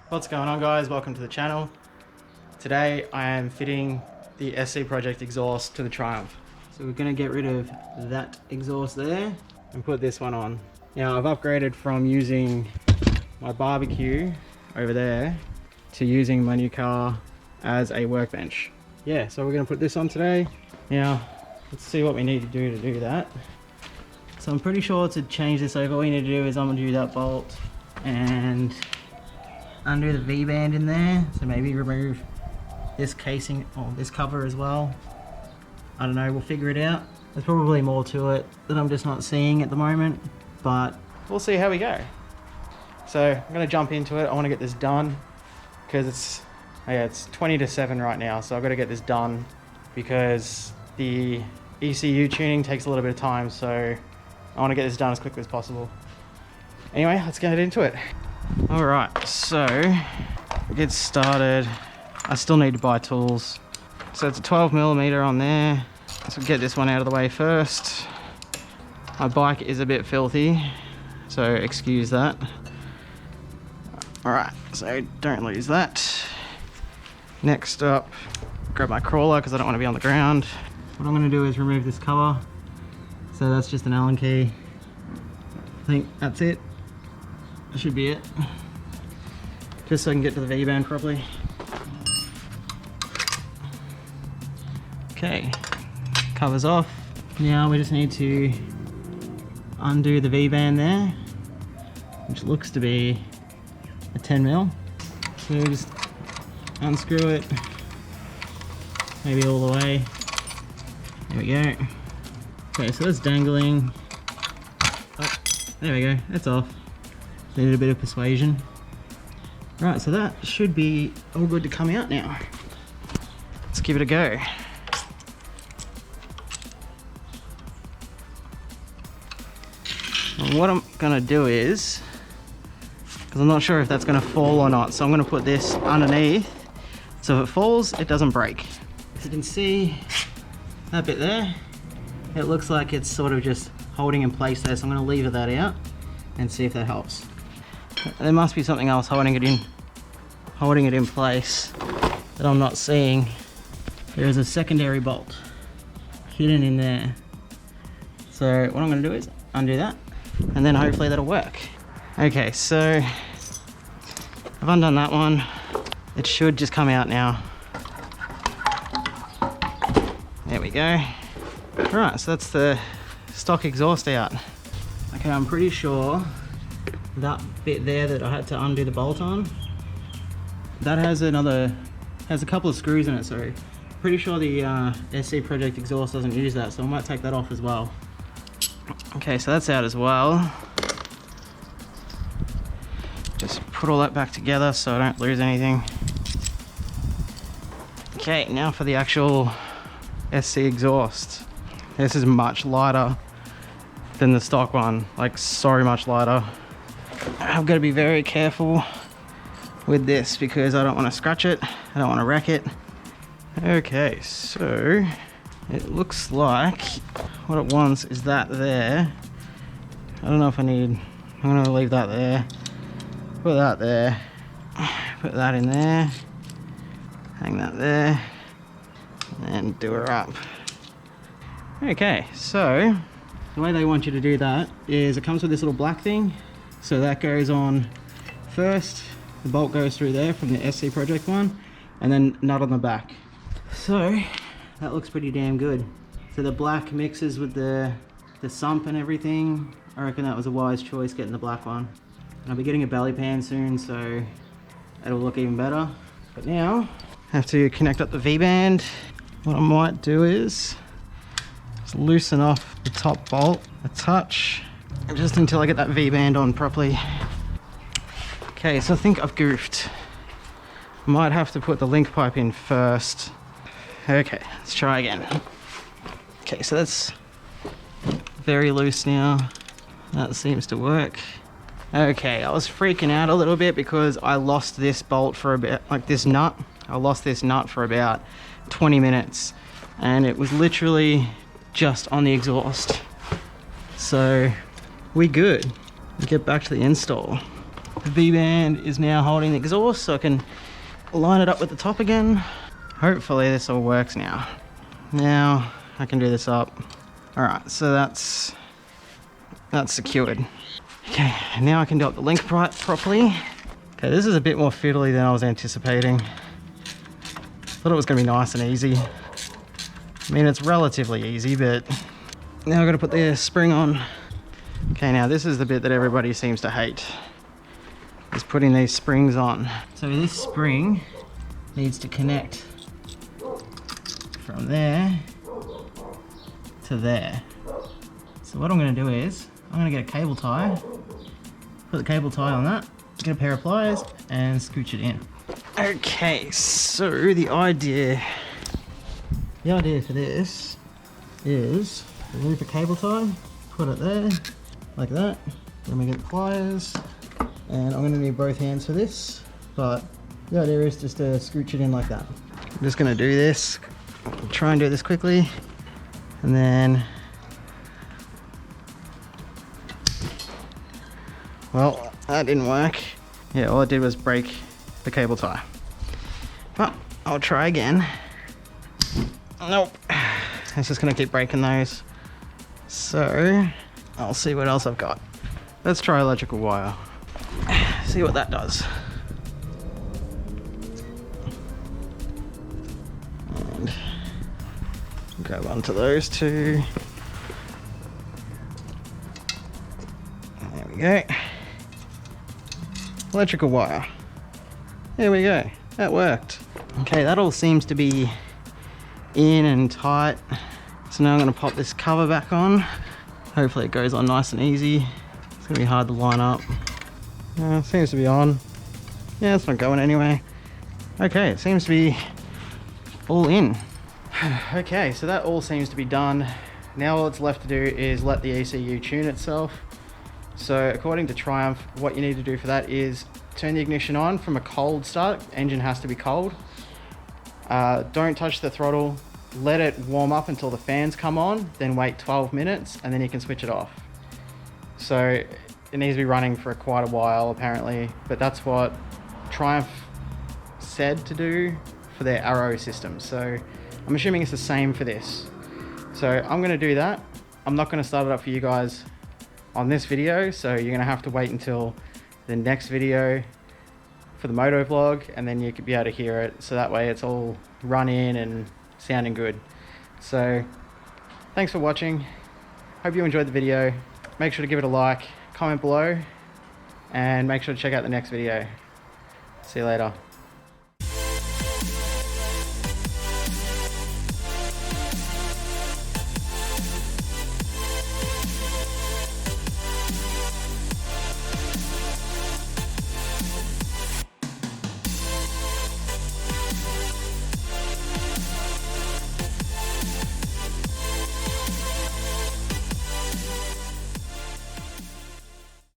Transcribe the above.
What's going on, guys? Welcome to the channel. Today I am fitting the SC Project exhaust to the Triumph. So we're going to get rid of that exhaust there and put this one on. Now I've upgraded from using my barbecue over there to using my new car as a workbench. Yeah, so we're going to put this on today. Now let's see what we need to do that. So I'm pretty sure to change this over, all we need to do is undo that bolt and undo the V-band in there. So maybe remove this casing or this cover as well. I don't know, we'll figure it out. There's probably more to it that I'm just not seeing at the moment, but we'll see how we go. So I'm gonna jump into it. I wanna get this done because it's 20 to 7 right now. So I've got to get this done because the ECU tuning takes a little bit of time. So I want to get this done as quickly as possible. Anyway, let's get into it. All right, so to get started, I still need to buy tools. So it's a 12mm on there. So get this one out of the way first. My bike is a bit filthy, so excuse that. All right, so don't lose that. Next up, grab my crawler because I don't want to be on the ground. What I'm going to do is remove this cover. So that's just an Allen key. I think that's it. That should be it. Just so I can get to the V-band properly. Okay, cover's off. Now we just need to undo the V-band there, which looks to be a 10mm. So just unscrew it, maybe all the way. There we go. Okay, so that's dangling. Oh, there we go, it's off. Needed a bit of persuasion. Right, so that should be all good to come out now. Let's give it a go. And what I'm gonna do is, because I'm not sure if that's gonna fall or not, so I'm gonna put this underneath, so if it falls, it doesn't break. As you can see, that bit there, it looks like it's sort of just holding in place there, so I'm gonna lever that out and see if that helps. There must be something else holding it in place that I'm not seeing. There's a secondary bolt hidden in there. So what I'm gonna do is undo that, and then hopefully that'll work. Okay, so I've undone that one. It should just come out now. There we go. Right, so that's the stock exhaust out. Okay, I'm pretty sure that bit there that I had to undo the bolt on, that has a couple of screws in it, so pretty sure the SC Project exhaust doesn't use that, so I might take that off as well. Okay, so that's out as well. Just put all that back together so I don't lose anything. Okay, now for the actual SC exhaust. This is much lighter than the stock one, like so much lighter. I've got to be very careful with this because I don't want to scratch it, I don't want to wreck it. Okay, so it looks like what it wants is that there. I don't know if I'm going to leave that there, put that there, put that in there, hang that there, and do her up. Okay, so the way they want you to do that is it comes with this little black thing. So that goes on first, the bolt goes through there from the SC Project one, and then nut on the back. So that looks pretty damn good. So the black mixes with the sump and everything. I reckon that was a wise choice getting the black one. And I'll be getting a belly pan soon, so it'll look even better. But now I have to connect up the V-band. What I might do is just loosen off the top bolt a touch, just until I get that V-band on properly. Okay, so I think I've goofed. Might have to put the link pipe in first. Okay, let's try again. Okay, so that's very loose now. That seems to work. Okay, I was freaking out a little bit because I lost this bolt for a bit, like this nut. I lost this nut for about 20 minutes and it was literally just on the exhaust. So we good. Get back to the install. The V-band is now holding the exhaust, so I can line it up with the top again. Hopefully this all works now. Now I can do this up. All right, so that's secured. Okay, now I can do up the link properly. Okay, this is a bit more fiddly than I was anticipating. Thought it was gonna be nice and easy. I mean, it's relatively easy, but now I've got to put the spring on. Okay, now this is the bit that everybody seems to hate, is putting these springs on. So this spring needs to connect from there to there. So what I'm going to do is, I'm going to get a cable tie, put the cable tie on that, get a pair of pliers and scooch it in. Okay, so the idea for this is remove a cable tie, put it there, like that. Then we get the pliers, and I'm going to need both hands for this, but the idea is just to scooch it in like that. I'm just going to do this, try and do this quickly, and then, well, that didn't work. Yeah, all I did was break the cable tie. But I'll try again. Nope. It's just gonna keep breaking those. So I'll see what else I've got. Let's try electrical wire. See what that does. And grab onto those two. There we go. Electrical wire. There we go. That worked. Okay, that all seems to be in and tight. So now I'm going to pop this cover back on. Hopefully it goes on nice and easy. It's going to be hard to line up. It seems to be on. Yeah, it's not going anywhere. Okay, it seems to be all in. Okay, so that all seems to be done. Now all it's left to do is let the ECU tune itself. So according to Triumph, what you need to do for that is turn the ignition on from a cold start. Engine has to be cold. Don't touch the throttle. Let it warm up until the fans come on, then wait 12 minutes and then you can switch it off. So it needs to be running for quite a while apparently, but that's what Triumph said to do for their Arrow system. So I'm assuming it's the same for this. So I'm going to do that. I'm not going to start it up for you guys on this video, so you're going to have to wait until the next video for the moto vlog, and then you could be able to hear it, so that way it's all run in and sounding good. So thanks for watching. Hope you enjoyed the video. Make sure to give it a like, comment below, and make sure to check out the next video. See you later.